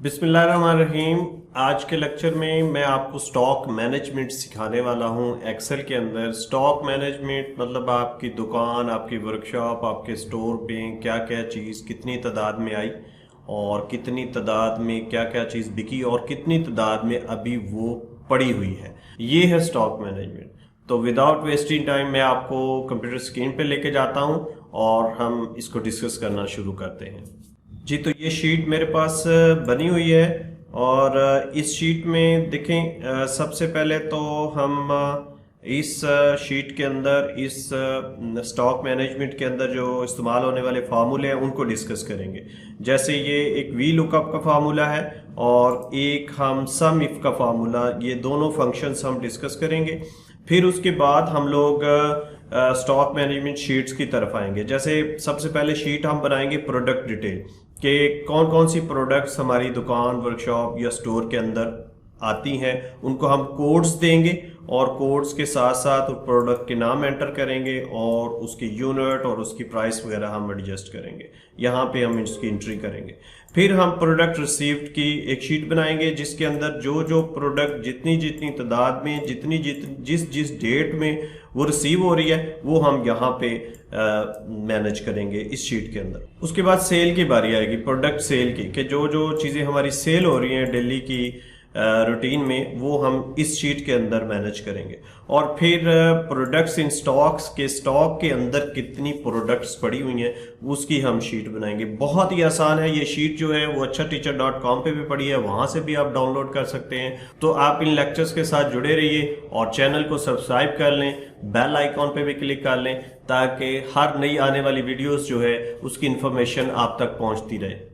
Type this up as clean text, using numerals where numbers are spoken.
बिस्मिल्लाहिर्रहमानिर्रहीम। आज के लेक्चर में मैं आपको स्टॉक मैनेजमेंट सिखाने वाला हूं। एक्सेल के अंदर स्टॉक मैनेजमेंट मतलब आपकी दुकान, आपकी वर्कशॉप, आपके स्टोर पे क्या क्या चीज़ कितनी तादाद में आई और कितनी तादाद में क्या क्या चीज़ बिकी और कितनी तादाद में अभी वो पड़ी हुई है, ये है स्टॉक मैनेजमेंट। तो विदाउट वेस्टिंग टाइम मैं आपको कंप्यूटर स्क्रीन पे लेके जाता हूं और हम इसको डिस्कस करना शुरू करते हैं। जी, तो ये शीट मेरे पास बनी हुई है और इस शीट में देखें, सबसे पहले तो हम इस शीट के अंदर इस स्टॉक मैनेजमेंट के अंदर जो इस्तेमाल होने वाले फार्मूले हैं उनको डिस्कस करेंगे। जैसे ये एक वी लुकअप का फार्मूला है और एक हम सम इफ का फार्मूला, ये दोनों फंक्शंस हम डिस्कस करेंगे। फिर उसके बाद हम लोग स्टॉक मैनेजमेंट शीट्स की तरफ आएंगे। जैसे सबसे पहले शीट हम बनाएंगे प्रोडक्ट डिटेल कि कौन कौन सी प्रोडक्ट्स हमारी दुकान, वर्कशॉप या स्टोर के अंदर आती हैं, उनको हम कोड्स देंगे और कोड्स के साथ साथ प्रोडक्ट के नाम एंटर करेंगे और उसकी यूनिट और उसकी प्राइस वगैरह हम एडजस्ट करेंगे। यहाँ पे हम इसकी एंट्री करेंगे। फिर हम प्रोडक्ट रिसीव्ड की एक शीट बनाएंगे जिसके अंदर जो जो प्रोडक्ट जितनी जितनी तादाद में जिस जिस डेट में वो रिसीव हो रही है वो हम यहाँ पे मैनेज करेंगे इस शीट के अंदर। उसके बाद सेल की बारी आएगी, प्रोडक्ट सेल की, कि जो जो चीज़ें हमारी सेल हो रही हैं डेली की रूटीन में वो हम इस शीट के अंदर मैनेज करेंगे। और फिर प्रोडक्ट्स इन स्टॉक्स के स्टॉक के अंदर कितनी प्रोडक्ट्स पड़ी हुई हैं उसकी हम शीट बनाएंगे। बहुत ही आसान है ये शीट, जो है वो achateacher.com पे भी पड़ी है, वहां से भी आप डाउनलोड कर सकते हैं। तो आप इन लेक्चर्स के साथ जुड़े रहिए और चैनल को सब्सक्राइब कर लें, बेल आइकॉन पे भी क्लिक कर लें ताकि हर नई आने वाली वीडियोस जो है उसकी इंफॉर्मेशन आप तक पहुंचती रहे।